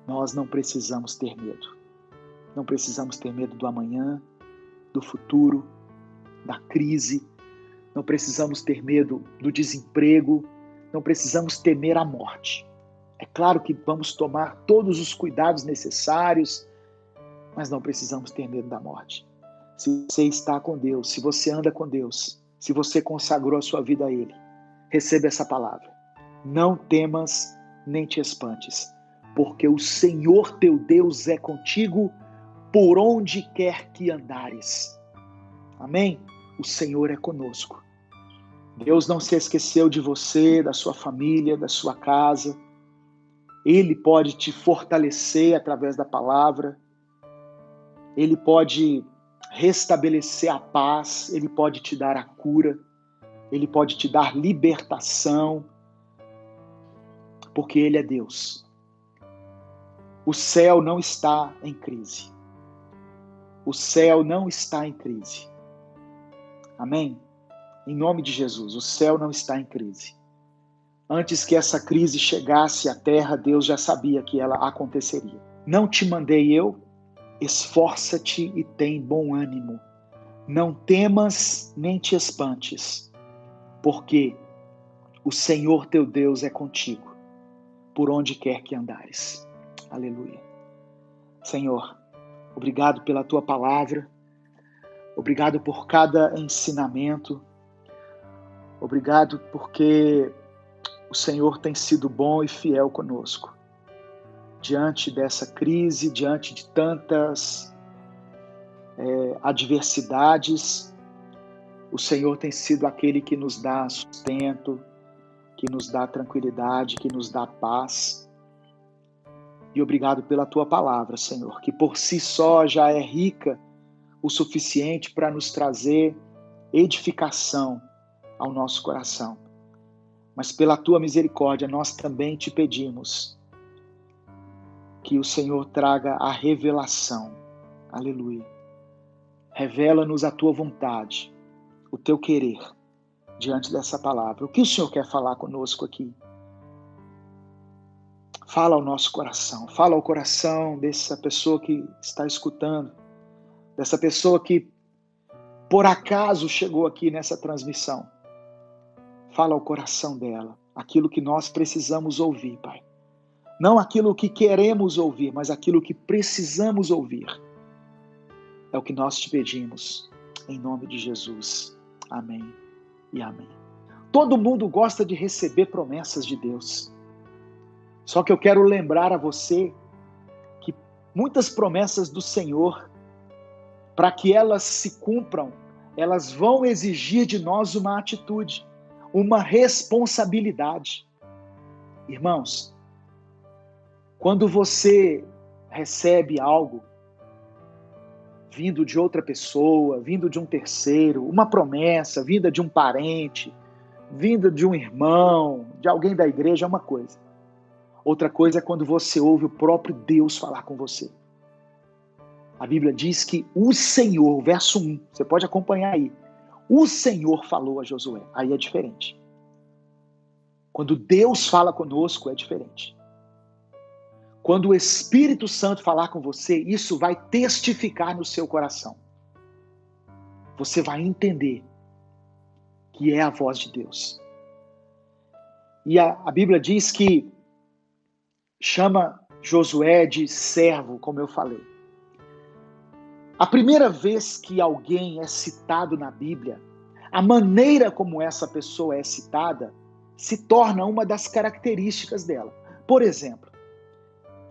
Nós não precisamos ter medo. Não precisamos ter medo do amanhã, do futuro, da crise. Não precisamos ter medo do desemprego. Não precisamos temer a morte. É claro que vamos tomar todos os cuidados necessários, mas não precisamos ter medo da morte. Se você está com Deus, se você anda com Deus, se você consagrou a sua vida a Ele, receba essa palavra. Não temas nem te espantes, porque o Senhor teu Deus é contigo por onde quer que andares. Amém? O Senhor é conosco. Deus não se esqueceu de você, da sua família, da sua casa. Ele pode te fortalecer através da palavra. Ele pode restabelecer a paz. Ele pode te dar a cura. Ele pode te dar libertação. Porque Ele é Deus. O céu não está em crise. O céu não está em crise. Amém? Em nome de Jesus, o céu não está em crise. Antes que essa crise chegasse à terra, Deus já sabia que ela aconteceria. Não te mandei eu? Esforça-te e tem bom ânimo. Não temas nem te espantes, porque o Senhor teu Deus é contigo, por onde quer que andares. Aleluia. Senhor, obrigado pela tua palavra. Obrigado por cada ensinamento. Obrigado porque o Senhor tem sido bom e fiel conosco. Diante dessa crise, diante de tantas adversidades, o Senhor tem sido aquele que nos dá sustento, que nos dá tranquilidade, que nos dá paz. E obrigado pela tua palavra, Senhor, que por si só já é rica o suficiente para nos trazer edificação ao nosso coração. Mas pela tua misericórdia, nós também te pedimos que o Senhor traga a revelação. Aleluia. Revela-nos a tua vontade, o teu querer, diante dessa palavra. O que o Senhor quer falar conosco aqui? Fala ao nosso coração, fala ao coração dessa pessoa que está escutando, dessa pessoa que por acaso chegou aqui nessa transmissão. Fala ao coração dela, aquilo que nós precisamos ouvir, Pai. Não aquilo que queremos ouvir, mas aquilo que precisamos ouvir. É o que nós te pedimos, em nome de Jesus. Amém e amém. Todo mundo gosta de receber promessas de Deus. Só que eu quero lembrar a você que muitas promessas do Senhor, para que elas se cumpram, elas vão exigir de nós uma atitude, uma responsabilidade. Irmãos, quando você recebe algo vindo de outra pessoa, vindo de um terceiro, uma promessa, vinda de um parente, vinda de um irmão, de alguém da igreja, é uma coisa. Outra coisa é quando você ouve o próprio Deus falar com você. A Bíblia diz que o Senhor, verso 1, você pode acompanhar aí, o Senhor falou a Josué. Aí é diferente. Quando Deus fala conosco, é diferente. Quando o Espírito Santo falar com você, isso vai testificar no seu coração. Você vai entender que é a voz de Deus. E a Bíblia diz que chama Josué de servo, como eu falei. A primeira vez que alguém é citado na Bíblia, a maneira como essa pessoa é citada se torna uma das características dela. Por exemplo,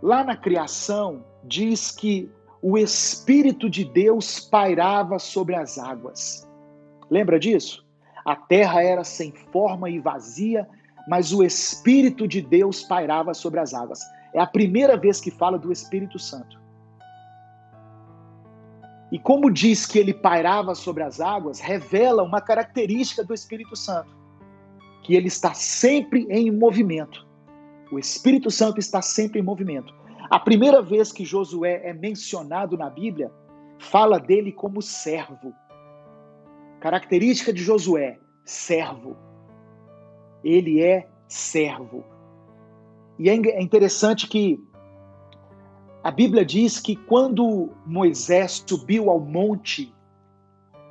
lá na criação diz que o Espírito de Deus pairava sobre as águas. Lembra disso? A terra era sem forma e vazia, mas o Espírito de Deus pairava sobre as águas. É a primeira vez que fala do Espírito Santo. E como diz que ele pairava sobre as águas, revela uma característica do Espírito Santo, que ele está sempre em movimento. O Espírito Santo está sempre em movimento. A primeira vez que Josué é mencionado na Bíblia, fala dele como servo. Característica de Josué, servo. Ele é servo. E é interessante que A Bíblia diz que quando Moisés subiu ao monte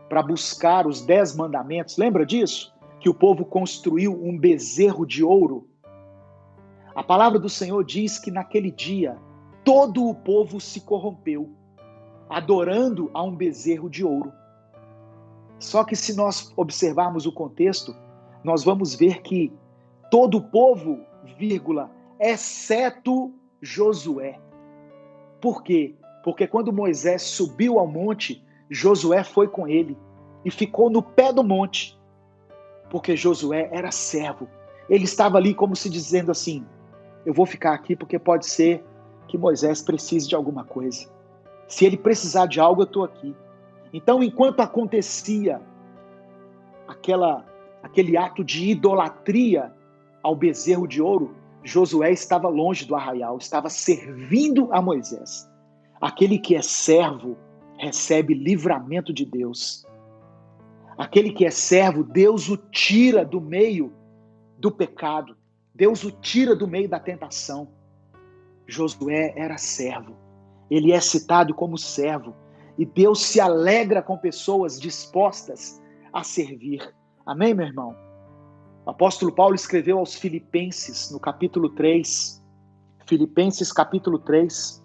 para buscar os 10 mandamentos, lembra disso? Que o povo construiu um bezerro de ouro. A palavra do Senhor diz que naquele dia todo o povo se corrompeu, adorando a um bezerro de ouro. Só que se nós observarmos o contexto, nós vamos ver que todo o povo, vírgula, exceto Josué. Por quê? Porque quando Moisés subiu ao monte, Josué foi com ele e ficou no pé do monte, porque Josué era servo. Ele estava ali como se dizendo assim, eu vou ficar aqui porque pode ser que Moisés precise de alguma coisa. Se ele precisar de algo, eu estou aqui. Então, enquanto acontecia aquele ato de idolatria ao bezerro de ouro, Josué estava longe do arraial, estava servindo a Moisés. Aquele que é servo recebe livramento de Deus. Aquele que é servo, Deus o tira do meio do pecado. Deus o tira do meio da tentação. Josué era servo. Ele é citado como servo. E Deus se alegra com pessoas dispostas a servir. Amém, meu irmão? O apóstolo Paulo escreveu aos Filipenses, no capítulo 3, Filipenses capítulo 3,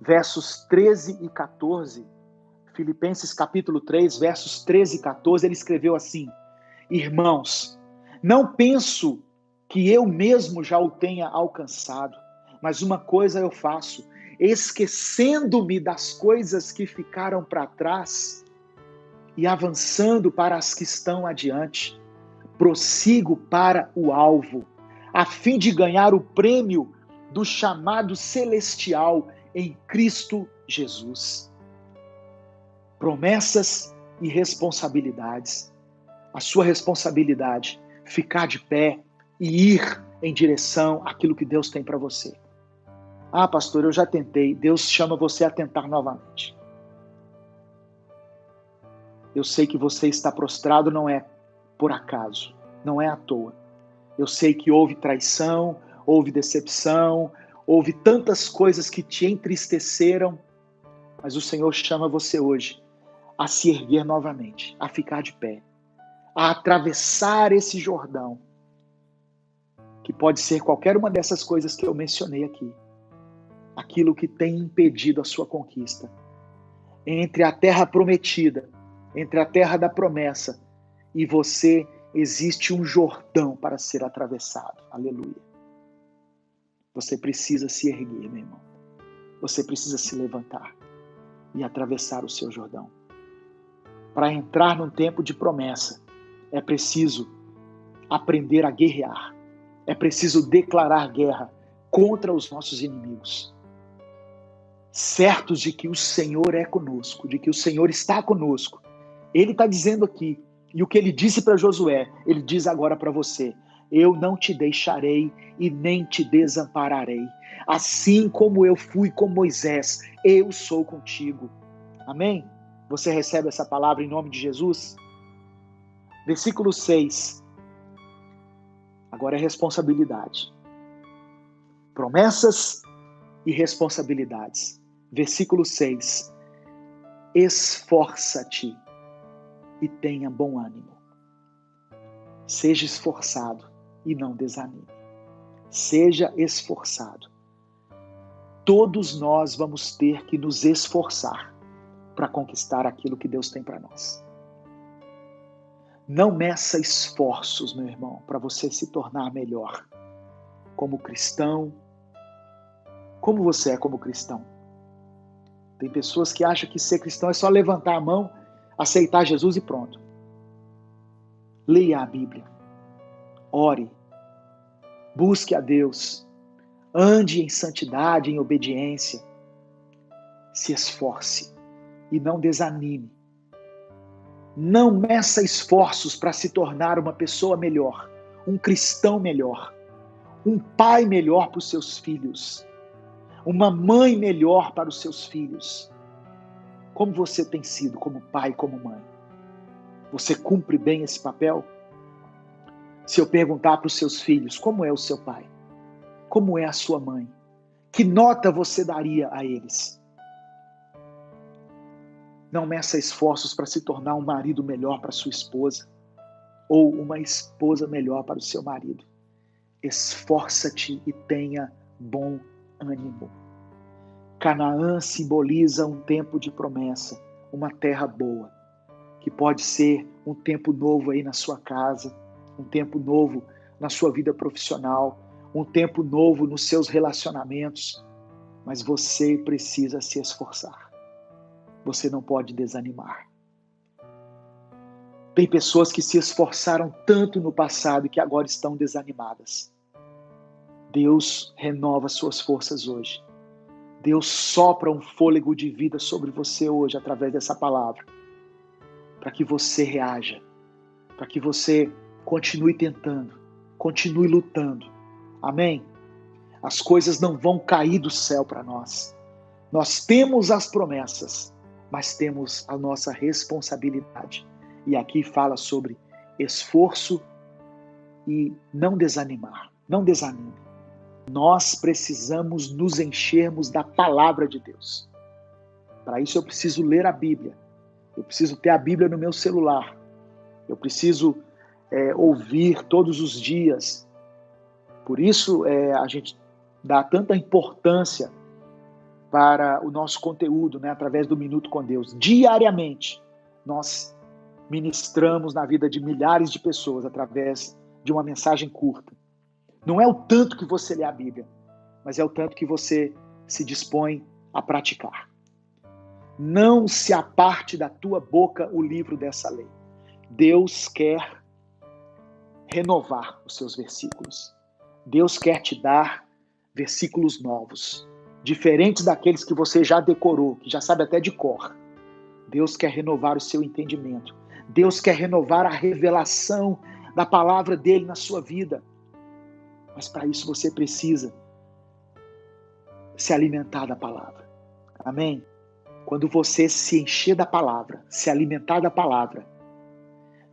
versos 13 e 14. Filipenses capítulo 3, versos 13 e 14, ele escreveu assim: Irmãos, não penso que eu mesmo já o tenha alcançado, mas uma coisa eu faço, esquecendo-me das coisas que ficaram para trás e avançando para as que estão adiante, prossigo para o alvo, a fim de ganhar o prêmio do chamado celestial em Cristo Jesus. Promessas e responsabilidades. A sua responsabilidade, ficar de pé e ir em direção àquilo que Deus tem para você. Ah, pastor, eu já tentei. Deus chama você a tentar novamente. Eu sei que você está prostrado, não é por acaso, não é à toa. Eu sei que houve traição, houve decepção, houve tantas coisas que te entristeceram, mas o Senhor chama você hoje a se erguer novamente, a ficar de pé, a atravessar esse Jordão, que pode ser qualquer uma dessas coisas que eu mencionei aqui, aquilo que tem impedido a sua conquista. Entre a terra prometida, entre a terra da promessa e você, existe um Jordão para ser atravessado. Aleluia. Você precisa se erguer, meu irmão. Você precisa se levantar e atravessar o seu Jordão. Para entrar num tempo de promessa, é preciso aprender a guerrear. É preciso declarar guerra contra os nossos inimigos. Certos de que o Senhor é conosco, de que o Senhor está conosco. Ele está dizendo aqui, e o que ele disse para Josué, ele diz agora para você: eu não te deixarei e nem te desampararei. Assim como eu fui com Moisés, eu sou contigo. Amém? Você recebe essa palavra em nome de Jesus? Versículo 6. Agora é responsabilidade. Promessas e responsabilidades. Versículo 6. Esforça-te e tenha bom ânimo. Seja esforçado e não desanime. Seja esforçado. Todos nós vamos ter que nos esforçar para conquistar aquilo que Deus tem para nós. Não meça esforços, meu irmão, para você se tornar melhor como cristão. Como você é como cristão? Tem pessoas que acham que ser cristão é só levantar a mão, aceitar Jesus e pronto. Leia a Bíblia. Ore. Busque a Deus. Ande em santidade, em obediência. Se esforce e não desanime. Não meça esforços para se tornar uma pessoa melhor, um cristão melhor, um pai melhor para os seus filhos, uma mãe melhor para os seus filhos. Como você tem sido como pai, como mãe? Você cumpre bem esse papel? Se eu perguntar para os seus filhos, como é o seu pai? Como é a sua mãe? Que nota você daria a eles? Não meça esforços para se tornar um marido melhor para sua esposa ou uma esposa melhor para o seu marido. Esforça-te e tenha bom ânimo. Canaã simboliza um tempo de promessa, uma terra boa, que pode ser um tempo novo aí na sua casa, um tempo novo na sua vida profissional, um tempo novo nos seus relacionamentos, mas você precisa se esforçar. Você não pode desanimar. Tem pessoas que se esforçaram tanto no passado e que agora estão desanimadas. Deus renova suas forças hoje. Deus sopra um fôlego de vida sobre você hoje através dessa palavra, para que você reaja, para que você continue tentando, continue lutando. Amém? As coisas não vão cair do céu para nós. Nós temos as promessas, mas temos a nossa responsabilidade. E aqui fala sobre esforço e não desanimar. Não desanime. Nós precisamos nos enchermos da palavra de Deus. Para isso eu preciso ler a Bíblia. Eu preciso ter a Bíblia no meu celular. Eu preciso ouvir todos os dias. Por isso a gente dá tanta importância para o nosso conteúdo, né, através do Minuto com Deus. Diariamente, nós ministramos na vida de milhares de pessoas através de uma mensagem curta. Não é o tanto que você lê a Bíblia, mas é o tanto que você se dispõe a praticar. Não se aparte da tua boca o livro dessa lei. Deus quer renovar os seus versículos. Deus quer te dar versículos novos, diferentes daqueles que você já decorou, que já sabe até de cor. Deus quer renovar o seu entendimento. Deus quer renovar a revelação da palavra dele na sua vida. Mas para isso você precisa se alimentar da palavra. Amém? Quando você se encher da palavra, se alimentar da palavra,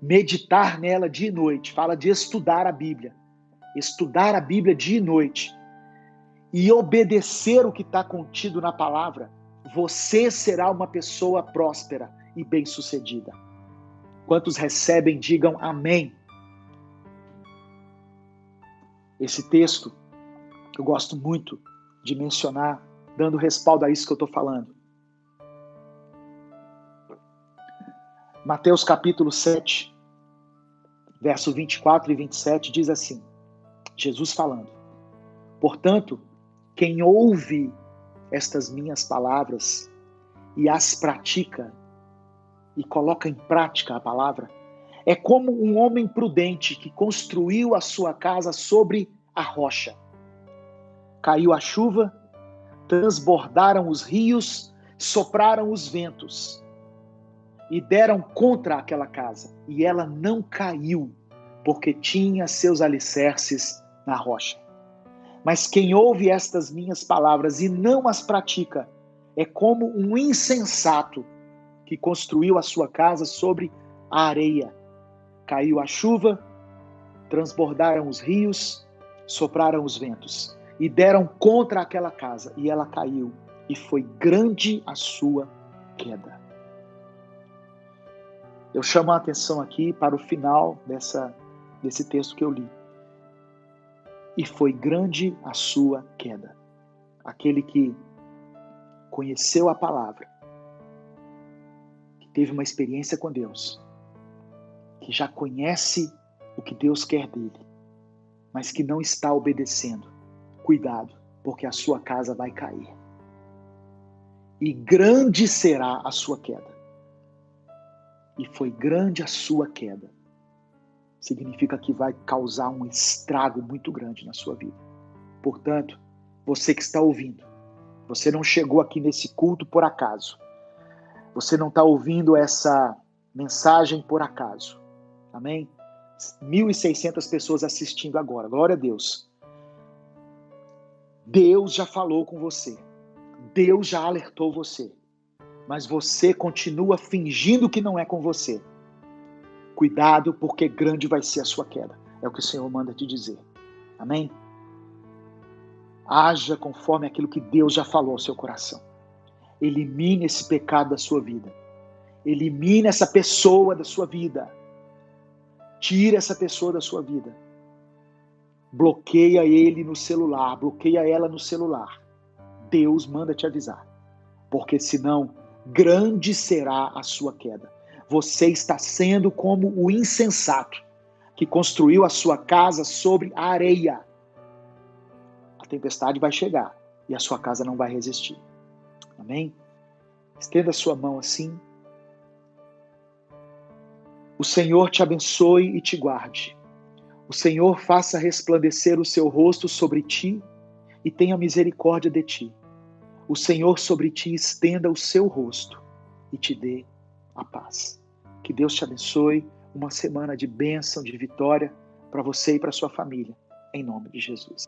meditar nela dia e noite, fala de estudar a Bíblia. Estudar a Bíblia dia e noite e obedecer o que está contido na palavra, você será uma pessoa próspera e bem-sucedida. Quantos recebem, digam amém. Esse texto eu gosto muito de mencionar, dando respaldo a isso que eu estou falando. Mateus capítulo 7, verso 24 e 27 diz assim, Jesus falando, portanto, quem ouve estas minhas palavras e as pratica, e coloca em prática a palavra, é como um homem prudente que construiu a sua casa sobre a rocha. Caiu a chuva, transbordaram os rios, sopraram os ventos e deram contra aquela casa. E ela não caiu, porque tinha seus alicerces na rocha. Mas quem ouve estas minhas palavras e não as pratica, é como um insensato que construiu a sua casa sobre a areia. Caiu a chuva, transbordaram os rios, sopraram os ventos e deram contra aquela casa, e ela caiu, e foi grande a sua queda. Eu chamo a atenção aqui para o final desse texto que eu li. E foi grande a sua queda. Aquele que conheceu a palavra, que teve uma experiência com Deus, que já conhece o que Deus quer dele, mas que não está obedecendo. Cuidado, porque a sua casa vai cair. E grande será a sua queda. E foi grande a sua queda. Significa que vai causar um estrago muito grande na sua vida. Portanto, você que está ouvindo, você não chegou aqui nesse culto por acaso. Você não está ouvindo essa mensagem por acaso. Amém? 1.600 pessoas assistindo agora. Glória a Deus. Deus já falou com você. Deus já alertou você. Mas você continua fingindo que não é com você. Cuidado, porque grande vai ser a sua queda. É o que o Senhor manda te dizer. Amém? Haja conforme aquilo que Deus já falou ao seu coração. Elimine esse pecado da sua vida. Elimine essa pessoa da sua vida. Tire essa pessoa da sua vida. Bloqueia ele no celular, bloqueia ela no celular. Deus manda te avisar, porque senão grande será a sua queda. Você está sendo como o insensato que construiu a sua casa sobre a areia. A tempestade vai chegar e a sua casa não vai resistir. Amém? Estenda a sua mão assim. O Senhor te abençoe e te guarde. O Senhor faça resplandecer o seu rosto sobre ti e tenha misericórdia de ti. O Senhor sobre ti estenda o seu rosto e te dê a paz. Que Deus te abençoe. Uma semana de bênção, de vitória para você e para sua família. Em nome de Jesus.